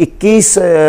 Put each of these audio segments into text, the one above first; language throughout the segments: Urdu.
21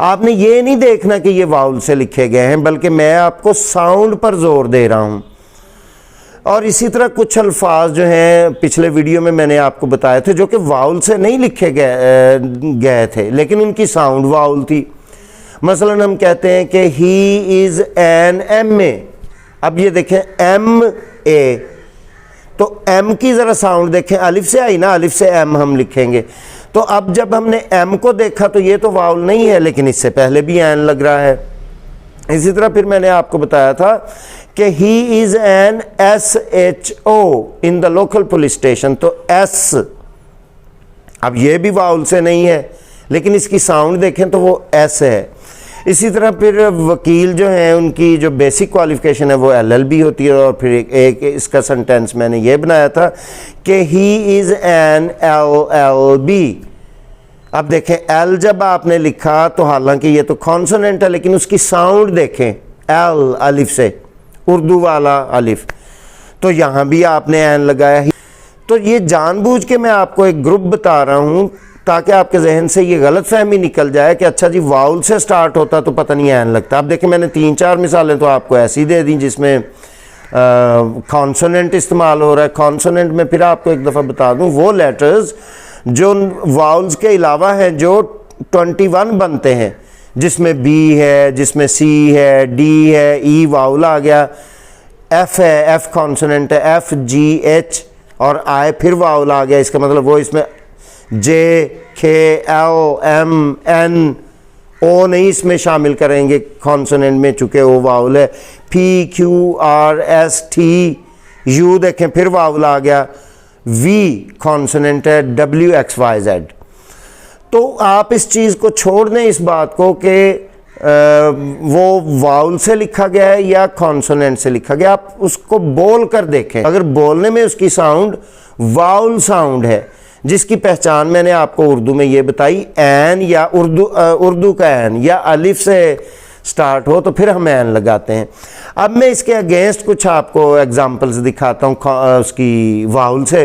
آپ نے یہ نہیں دیکھنا کہ یہ واؤل سے لکھے گئے ہیں، بلکہ میں آپ کو ساؤنڈ پر زور دے رہا ہوں۔ اور اسی طرح کچھ الفاظ جو ہیں پچھلے ویڈیو میں نے آپ کو بتائے تھے جو کہ واؤل سے نہیں لکھے گئے تھے، لیکن ان کی ساؤنڈ واؤل تھی۔ مثلا ہم کہتے ہیں کہ ہی از این ایم اے، اب یہ دیکھیں ایم اے، تو ایم کی ذرا ساؤنڈ دیکھیں، الف سے آئی نا، الف سے ایم ہم لکھیں گے، تو اب جب ہم نے ایم کو دیکھا تو یہ تو واؤل نہیں ہے، لیکن اس سے پہلے بھی این لگ رہا ہے۔ اسی طرح پھر میں نے آپ کو بتایا تھا کہ he is an S H O in the local police station, تو ایس، اب یہ بھی واؤل سے نہیں ہے، لیکن اس کی ساؤنڈ دیکھیں تو وہ ایس ہے۔ اسی طرح پھر وکیل جو ہیں ان کی جو بیسک کوالیفیکیشن ہے وہ ایل ایل بی ہوتی ہے، اور پھر ایک اس کا سنٹینس میں نے یہ بنایا تھا کہ he is an L L B. اب دیکھیں ایل جب آپ نے لکھا تو حالانکہ یہ تو کانسوننٹ ہے، لیکن اس کی ساؤنڈ دیکھیں ایل الف سے، اردو والا الف، تو یہاں بھی آپ نے این لگایا۔ تو یہ جان بوجھ کے میں آپ کو ایک گروپ بتا رہا ہوں تاکہ آپ کے ذہن سے یہ غلط فہمی نکل جائے کہ اچھا جی واؤل سے سٹارٹ ہوتا تو پتہ نہیں این لگتا۔ اب دیکھیں میں نے 3-4 مثالیں تو آپ کو ایسی دے دیں جس میں کانسوننٹ استعمال ہو رہا ہے۔ کانسوننٹ میں پھر آپ کو ایک دفعہ بتا دوں وہ لیٹرز جو واؤلز کے علاوہ ہیں جو 21 بنتے ہیں، جس میں بی ہے، جس میں سی ہے، ڈی ہے، ای واؤل آ گیا، ایف ہے، ایف کانسوننٹ ہے، ایف جی ایچ اور آئی پھر واؤل آ گیا۔ اس کا مطلب وہ اس میں جے، کے، ایل، ایم، این، او نہیں اس میں شامل کریں گے کانسوننٹ میں چونکہ او واؤل ہے۔ پی، کیو، آر، ایس، ٹی، یو دیکھیں پھر واؤل آ گیا، وی کانسوننٹ ہے، ڈبلیو، ایکس، وائی، زیڈ۔ تو آپ اس چیز کو چھوڑ دیں اس بات کو کہ وہ واؤل سے لکھا گیا ہے یا کانسوننٹ سے لکھا گیا، آپ اس کو بول کر دیکھیں۔ اگر بولنے میں اس کی ساؤنڈ واؤل ساؤنڈ ہے، جس کی پہچان میں نے آپ کو اردو میں یہ بتائی، این یا اردو کا این یا الف سے سٹارٹ ہو تو پھر ہم این لگاتے ہیں۔ اب میں اس کے اگینسٹ کچھ آپ کو ایگزامپلز دکھاتا ہوں اس کی واؤل سے۔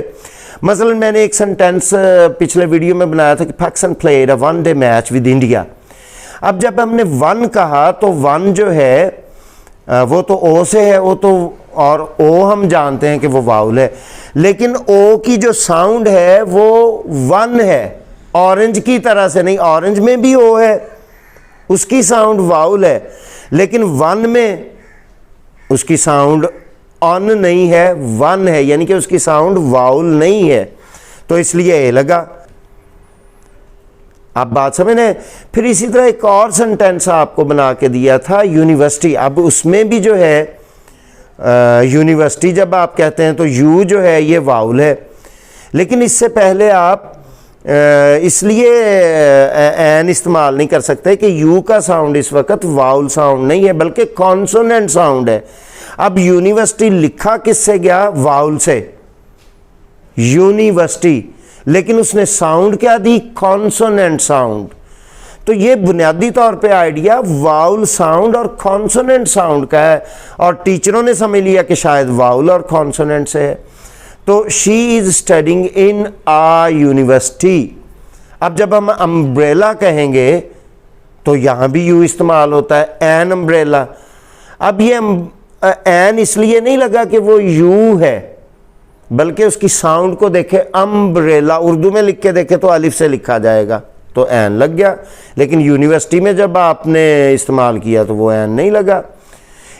مثلا میں نے ایک سنٹینس پچھلے ویڈیو میں بنایا تھا کہ Pakistan played a one day match with India. اب جب ہم نے ون کہا تو ون جو ہے وہ تو او سے ہے، وہ تو، اور او ہم جانتے ہیں کہ وہ واؤل ہے، لیکن او کی جو ساؤنڈ ہے وہ ون ہے، اورنج کی طرح سے نہیں۔ اورنج میں بھی او ہے، اس کی ساؤنڈ واؤل ہے، لیکن ون میں اس کی ساؤنڈ آن نہیں ہے، ون ہے، یعنی کہ اس کی ساؤنڈ واؤل نہیں ہے، تو اس لیے اے لگا۔ آپ بات سمجھیں۔ پھر اسی طرح ایک اور سنٹینس آپ کو بنا کے دیا تھا یونیورسٹی۔ اب اس میں بھی جو ہے یونیورسٹی جب آپ کہتے ہیں تو یو جو ہے یہ واؤل ہے، لیکن اس سے پہلے آپ اس لیے این استعمال نہیں کر سکتے کہ یو کا ساؤنڈ اس وقت واؤل ساؤنڈ نہیں ہے بلکہ کانسوننٹ ساؤنڈ ہے۔ اب یونیورسٹی لکھا کس سے گیا؟ واؤل سے، یونیورسٹی، لیکن اس نے ساؤنڈ کیا دی؟ کانسوننٹ ساؤنڈ۔ تو یہ بنیادی طور پہ آئیڈیا واؤل ساؤنڈ اور کانسوننٹ ساؤنڈ کا ہے، اور ٹیچروں نے سمجھ لیا کہ شاید واؤل اور کانسوننٹ سے ہے۔ تو شی is studying in a university. اب جب ہم امبریلا کہیں گے تو یہاں بھی یو استعمال ہوتا ہے، این امبریلا۔ اب یہ این اس لیے نہیں لگا کہ وہ یو ہے، بلکہ اس کی ساؤنڈ کو دیکھیں، امبریلا اردو میں لکھ کے دیکھیں تو الف سے لکھا جائے گا تو این لگ گیا، لیکن یونیورسٹی میں جب آپ نے استعمال کیا تو وہ این نہیں لگا۔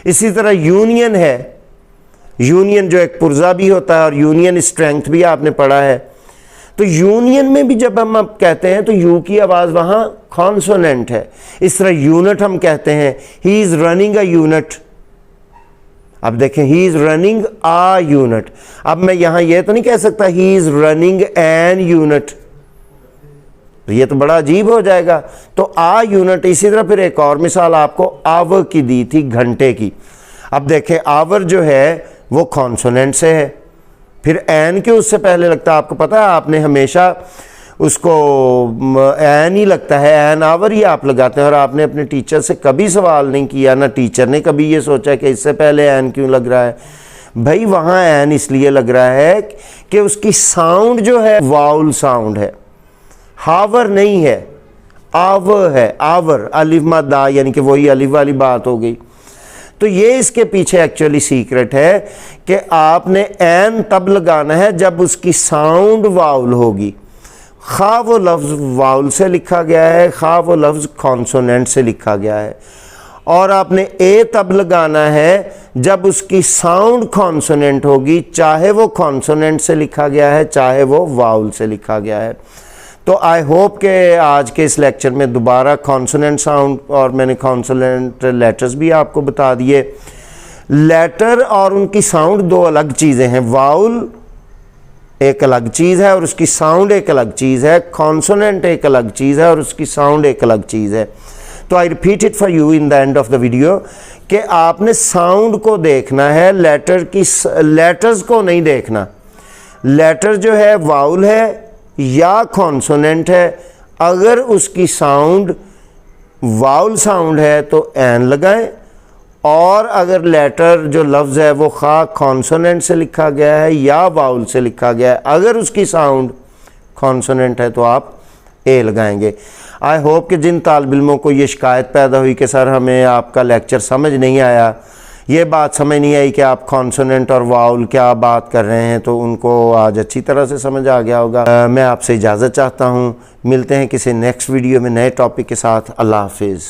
اسی طرح یونین ہے، یونین جو ایک پرزہ بھی ہوتا ہے اور یونین اسٹرینتھ بھی آپ نے پڑھا ہے۔ تو یونین میں بھی جب ہم کہتے ہیں تو یو کی آواز وہاں کانسوننٹ ہے۔ اس طرح یونٹ ہم کہتے ہیں، ہی از رننگ اے یونٹ۔ اب دیکھیں ہی از رننگ آ یونٹ، اب میں یہاں یہ تو نہیں کہہ سکتا ہی از رننگ این یونٹ، یہ تو بڑا عجیب ہو جائے گا۔ تو آ یونٹ۔ اسی طرح پھر ایک اور مثال آپ کو آور کی دی تھی، گھنٹے کی۔ اب دیکھیں آور جو ہے وہ کانسوننٹ سے ہے، پھر این کیوں اس سے پہلے لگتا ہے؟ آپ کو پتا ہے آپ نے ہمیشہ اس کو این ہی لگتا ہے، این آور ہی آپ لگاتے ہیں، اور آپ نے اپنے ٹیچر سے کبھی سوال نہیں کیا، نہ ٹیچر نے کبھی یہ سوچا کہ اس سے پہلے این کیوں لگ رہا ہے۔ بھائی وہاں این اس لیے لگ رہا ہے کہ اس کی ساؤنڈ جو ہے واؤل ساؤنڈ ہے، ہاور نہیں ہے۔ آور ہے, آور, الف مدہ یعنی کہ وہی الف والی بات ہو گئی. تو یہ اس کے پیچھے ایکچولی سیکرٹ ہے کہ آپ نے عین تب لگانا ہے جب اس کی ساؤنڈ واؤل ہوگی. خواہ وہ لفظ واؤل سے لکھا گیا ہے, خواہ وہ لفظ کانسوننٹ سے لکھا گیا ہے, اور آپ نے اے تب لگانا ہے جب اس کی ساؤنڈ کانسوننٹ ہوگی, چاہے وہ کانسوننٹ سے لکھا گیا ہے چاہے وہ واؤل سے لکھا گیا ہے. تو آئی ہوپ کہ آج کے اس لیکچر میں دوبارہ کانسوننٹ ساؤنڈ اور میں نے کانسوننٹ لیٹرز بھی آپ کو بتا دیے. لیٹر اور ان کی ساؤنڈ دو الگ چیزیں ہیں. واؤل ایک الگ چیز ہے اور اس کی ساؤنڈ ایک الگ چیز ہے. کانسوننٹ ایک الگ چیز ہے اور اس کی ساؤنڈ ایک الگ چیز ہے. تو I repeat it for you in the and of the video کہ آپ نے ساؤنڈ کو دیکھنا ہے, لیٹرز کو نہیں دیکھنا. لیٹر جو ہے واؤل ہے یا کانسوننٹ ہے, اگر اس کی ساؤنڈ واؤل ساؤنڈ ہے تو عین لگائیں, اور اگر لیٹر جو لفظ ہے وہ خواہ کانسوننٹ سے لکھا گیا ہے یا واؤل سے لکھا گیا ہے, اگر اس کی ساؤنڈ کانسوننٹ ہے تو آپ اے لگائیں گے. آئی ہوپ کہ جن طالب علموں کو یہ شکایت پیدا ہوئی کہ سر ہمیں آپ کا لیکچر سمجھ نہیں آیا, یہ بات سمجھ نہیں آئی کہ آپ کانسوننٹ اور واؤل کیا بات کر رہے ہیں, تو ان کو آج اچھی طرح سے سمجھ آ گیا ہوگا. میں آپ سے اجازت چاہتا ہوں, ملتے ہیں کسی نیکسٹ ویڈیو میں نئے ٹاپک کے ساتھ. اللہ حافظ.